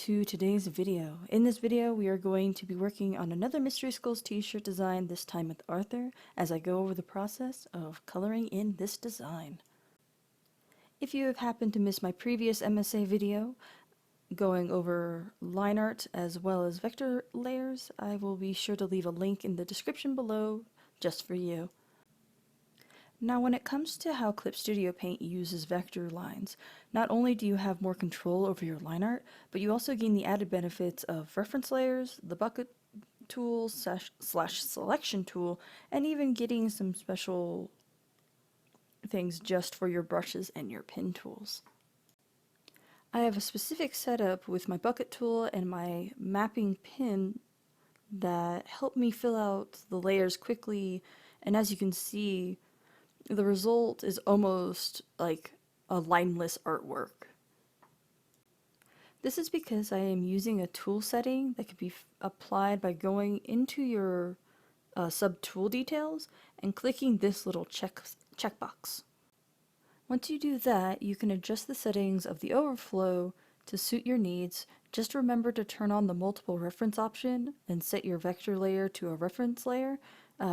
to today's video. In this video, we are going to be working on another Mystery Skulls t-shirt design, this time with Arthur, as I go over the process of coloring in this design. If you have happened to miss my previous MSA video, going over line art as well as vector layers, I will be sure to leave a link in the description below just for you. Now when it comes to how Clip Studio Paint uses vector lines, not only do you have more control over your line art, but you also gain the added benefits of reference layers, the bucket tool slash selection tool, and even getting some special things just for your brushes and your pen tools. I have a specific setup with my bucket tool and my mapping pen that help me fill out the layers quickly, and as you can see, the result is almost like a lineless artwork. This is because I am using a tool setting that can be applied by going into your sub-tool details and clicking this little checkbox. Once you do that, you can adjust the settings of the overflow to suit your needs. Just remember to turn on the multiple reference option and set your vector layer to a reference layer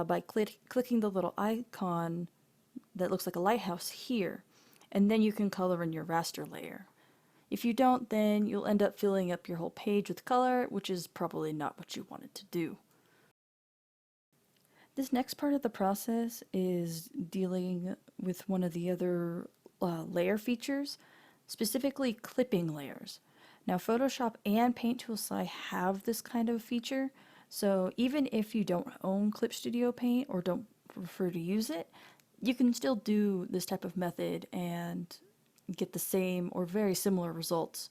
by clicking the little icon that looks like a lighthouse here, and then you can color in your raster layer. If you don't, then you'll end up filling up your whole page with color, which is probably not what you wanted to do. This next part of the process is dealing with one of the other layer features, specifically clipping layers. Now Photoshop and Paint Tool SI have this kind of feature, so even if you don't own Clip Studio Paint or don't prefer to use it, you can still do this type of method and get the same or very similar results.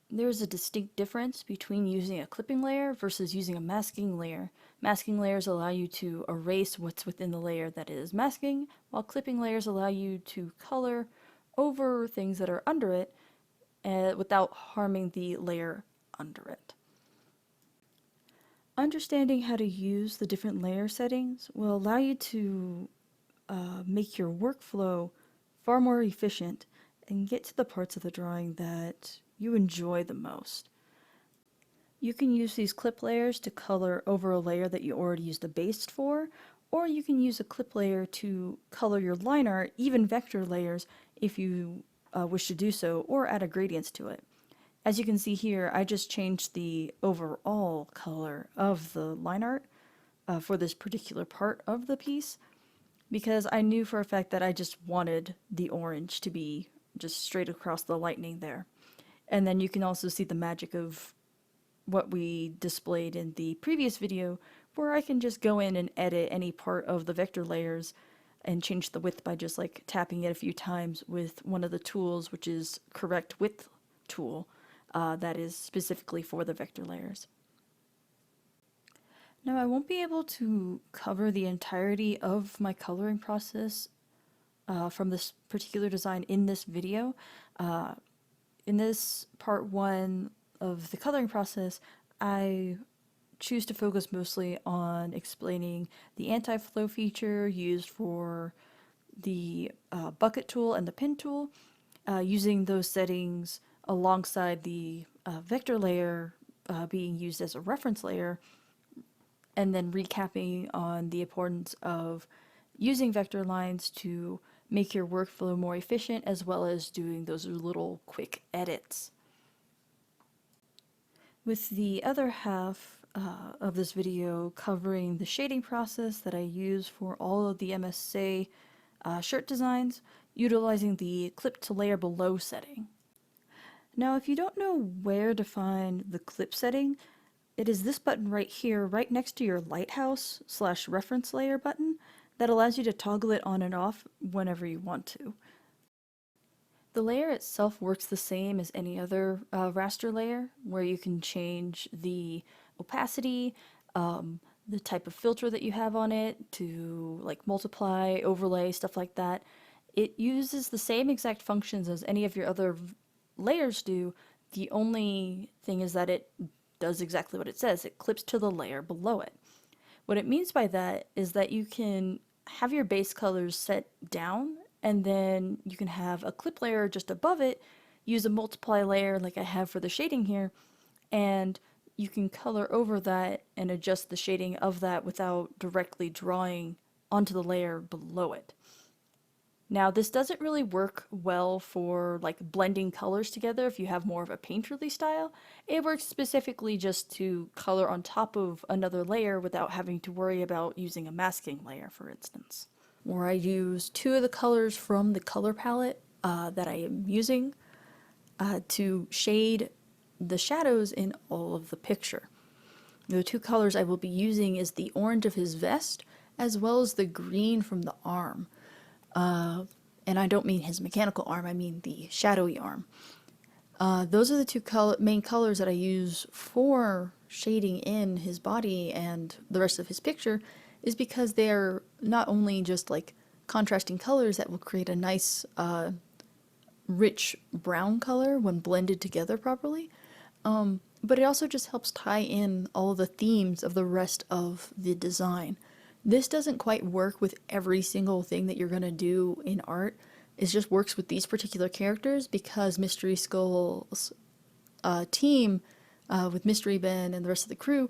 There is a distinct difference between using a clipping layer versus using a masking layer. Masking layers allow you to erase what's within the layer that is masking, while clipping layers allow you to color over things that are under it without harming the layer under it. Understanding how to use the different layer settings will allow you to make your workflow far more efficient and get to the parts of the drawing that you enjoy the most. You can use these clip layers to color over a layer that you already used a base for, or you can use a clip layer to color your line art, even vector layers, if you wish to do so, or add a gradients to it. As you can see here, I just changed the overall color of the line art for this particular part of the piece because I knew for a fact that I just wanted the orange to be just straight across the lightning there. And then you can also see the magic of what we displayed in the previous video where I can just go in and edit any part of the vector layers and change the width by just like tapping it a few times with one of the tools, which is Correct Width tool. That is specifically for the vector layers. Now I won't be able to cover the entirety of my coloring process from this particular design in this video. In this part 1 of the coloring process, I choose to focus mostly on explaining the anti-flow feature used for the bucket tool and the pen tool, using those settings alongside the vector layer being used as a reference layer, and then recapping on the importance of using vector lines to make your workflow more efficient, as well as doing those little quick edits. With the other half of this video covering the shading process that I use for all of the MSA shirt designs, utilizing the clip to layer below setting. Now, if you don't know where to find the clip setting, it is this button right here, right next to your lighthouse / reference layer button, that allows you to toggle it on and off whenever you want to. The layer itself works the same as any other raster layer, where you can change the opacity, the type of filter that you have on it to like multiply, overlay, stuff like that. It uses the same exact functions as any of your other layers do. The only thing is that it does exactly what it says. It clips to the layer below it. What it means by that is that you can have your base colors set down, and then you can have a clip layer just above it use a multiply layer like I have for the shading here, and you can color over that and adjust the shading of that without directly drawing onto the layer below it. Now, this doesn't really work well for like blending colors together if you have more of a painterly style. It works specifically just to color on top of another layer without having to worry about using a masking layer, for instance. Where I use two of the colors from the color palette that I am using to shade the shadows in all of the picture. The two colors I will be using is the orange of his vest as well as the green from the arm. And I don't mean his mechanical arm, I mean the shadowy arm. Those are the two main colors that I use for shading in his body and the rest of his picture, is because they're not only just like contrasting colors that will create a nice rich brown color when blended together properly, but it also just helps tie in all the themes of the rest of the design. This doesn't quite work with every single thing that you're going to do in art. It just works with these particular characters because Mystery Skull's team, with Mystery Ben and the rest of the crew,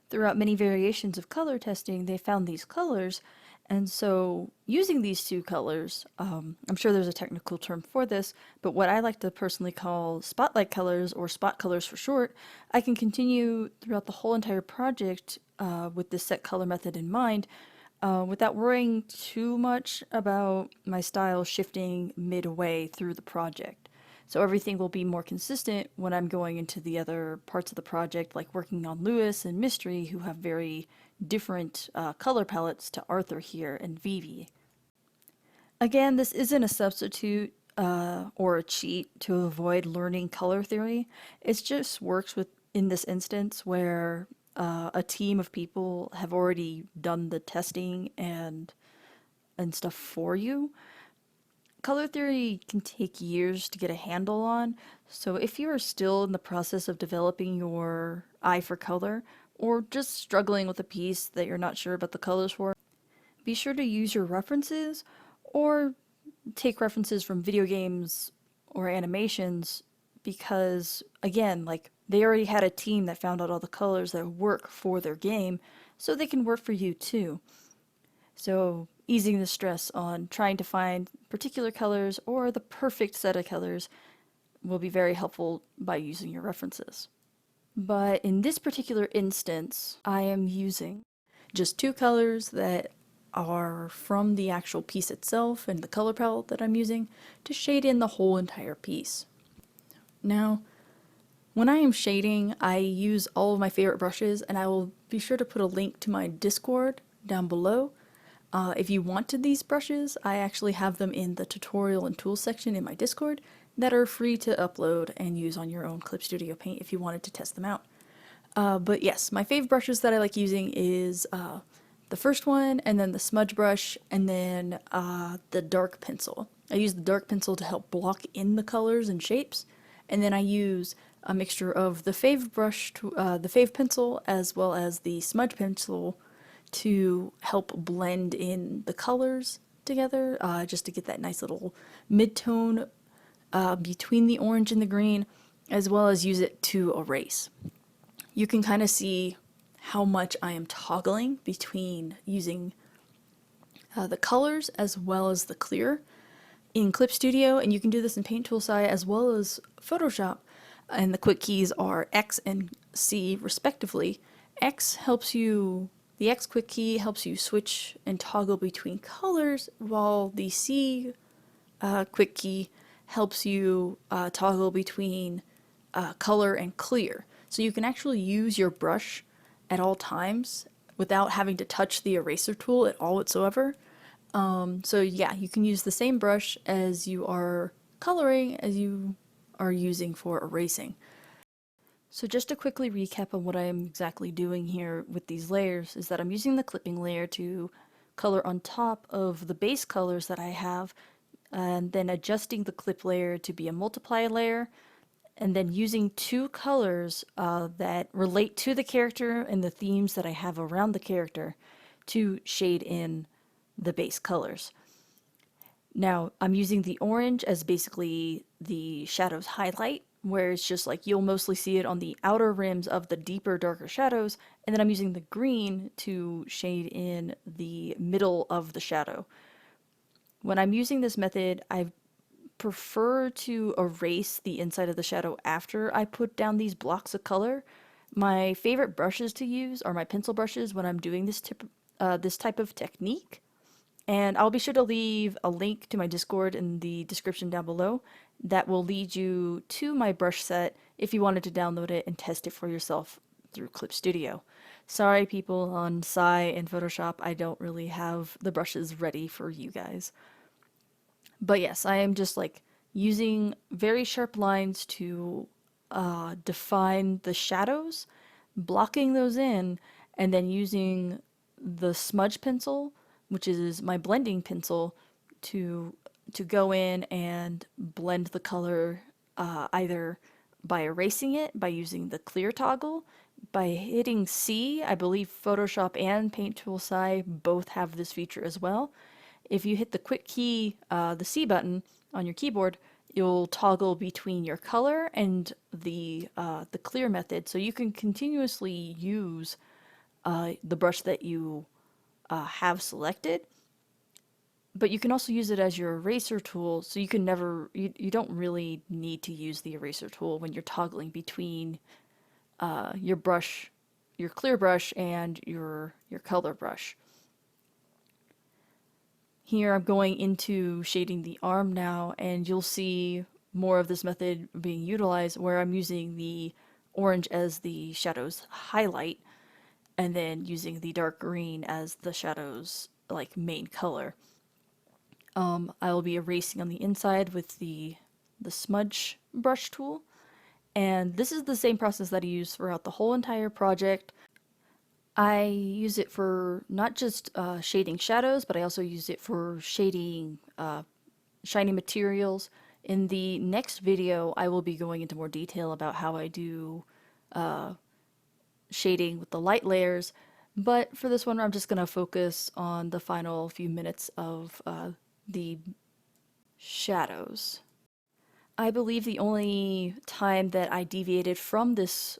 throughout many variations of color testing, they found these colors. And so using these two colors, I'm sure there's a technical term for this, but what I like to personally call spotlight colors, or spot colors for short, I can continue throughout the whole entire project with this set color method in mind, without worrying too much about my style shifting midway through the project. So everything will be more consistent when I'm going into the other parts of the project, like working on Lewis and Mystery, who have very different color palettes to Arthur here and Vivi. Again, this isn't a substitute or a cheat to avoid learning color theory. It just works with in this instance where a team of people have already done the testing and stuff for you. Color theory can take years to get a handle on, so if you are still in the process of developing your eye for color, or just struggling with a piece that you're not sure about the colors for, be sure to use your references, or take references from video games or animations, because, again, like, they already had a team that found out all the colors that work for their game, so they can work for you too. So easing the stress on trying to find particular colors or the perfect set of colors will be very helpful by using your references. But in this particular instance, I am using just two colors that are from the actual piece itself and the color palette that I'm using to shade in the whole entire piece. Now, when I am shading, I use all of my favorite brushes, and I will be sure to put a link to my Discord down below. If you wanted these brushes, I actually have them in the tutorial and tools section in my Discord that are free to upload and use on your own Clip Studio Paint if you wanted to test them out. But yes, my favorite brushes that I like using is the first one, and then the smudge brush, and then the dark pencil. I use the dark pencil to help block in the colors and shapes, and then I use a mixture of the fave brush, the fave pencil, as well as the smudge pencil to help blend in the colors together, just to get that nice little mid-tone between the orange and the green, as well as use it to erase. You can kind of see how much I am toggling between using the colors as well as the clear in Clip Studio, and you can do this in Paint Toolsai as well as Photoshop, and the quick keys are X and C respectively. The X quick key helps you switch and toggle between colors, while the C quick key helps you toggle between color and clear. So you can actually use your brush at all times without having to touch the eraser tool at all whatsoever. So yeah, you can use the same brush as you are coloring as you are using for erasing. So just to quickly recap on what I am exactly doing here with these layers is that I'm using the clipping layer to color on top of the base colors that I have, and then adjusting the clip layer to be a multiply layer, and then using two colors that relate to the character and the themes that I have around the character to shade in the base colors. Now, I'm using the orange as basically the shadow's highlight, where it's just like you'll mostly see it on the outer rims of the deeper, darker shadows, and then I'm using the green to shade in the middle of the shadow. When I'm using this method, I prefer to erase the inside of the shadow after I put down these blocks of color. My favorite brushes to use are my pencil brushes when I'm doing this type of technique. And I'll be sure to leave a link to my Discord in the description down below that will lead you to my brush set if you wanted to download it and test it for yourself through Clip Studio. Sorry, people on Sci and Photoshop, I don't really have the brushes ready for you guys. But yes, I am just like using very sharp lines to define the shadows, blocking those in, and then using the smudge pencil, which is my blending pencil, to go in and blend the color either by erasing it, by using the clear toggle, by hitting C. I believe Photoshop and Paint Tool Sci both have this feature as well. If you hit the quick key, the C button on your keyboard, you'll toggle between your color and the clear method, so you can continuously use the brush that you have selected. But you can also use it as your eraser tool, so you can never you don't really need to use the eraser tool when you're toggling between your brush, your clear brush, and your color brush. Here I'm going into shading the arm now, and you'll see more of this method being utilized where I'm using the orange as the shadow's highlight and then using the dark green as the shadow's like main color. I will be erasing on the inside with the smudge brush tool, and this is the same process that I use throughout the whole entire project. I use it for not just shading shadows, but I also use it for shading shiny materials. In the next video, I will be going into more detail about how I do shading with the light layers, but for this one, I'm just going to focus on the final few minutes of the shadows. I believe the only time that I deviated from this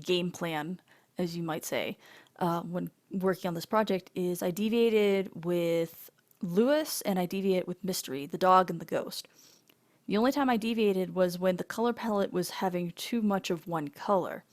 game plan, as you might say, when working on this project is I deviated with Lewis and I deviated with Mystery, the dog and the ghost. The only time I deviated was when the color palette was having too much of one color.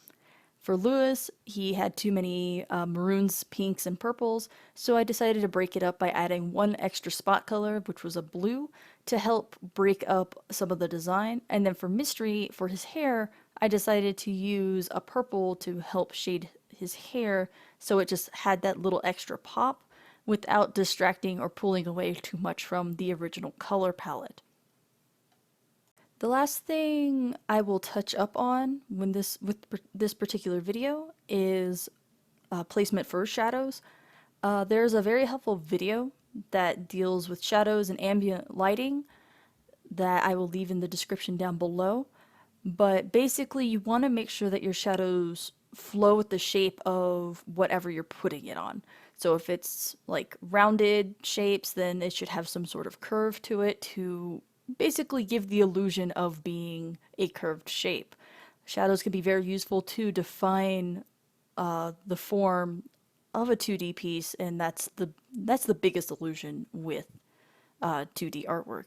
For Lewis, he had too many maroons, pinks, and purples, so I decided to break it up by adding one extra spot color, which was a blue, to help break up some of the design. And then for Mystery, for his hair, I decided to use a purple to help shade his hair, so it just had that little extra pop without distracting or pulling away too much from the original color palette. The last thing I will touch up on with this particular video is placement for shadows. There's a very helpful video that deals with shadows and ambient lighting that I will leave in the description down below. But basically, you want to make sure that your shadows flow with the shape of whatever you're putting it on. So if it's like rounded shapes, then it should have some sort of curve to it to basically give the illusion of being a curved shape. Shadows can be very useful to define the form of a 2D piece, and that's the biggest illusion with 2D artwork.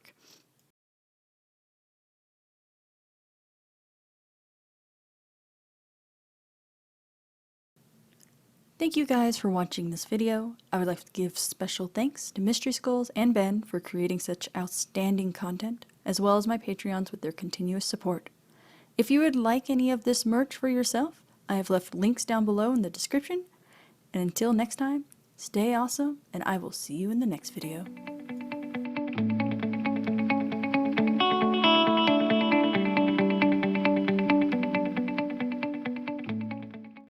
Thank you guys for watching this video. I would like to give special thanks to Mystery Skulls and Ben for creating such outstanding content, as well as my Patreons with their continuous support. If you would like any of this merch for yourself, I have left links down below in the description. And until next time, stay awesome, and I will see you in the next video.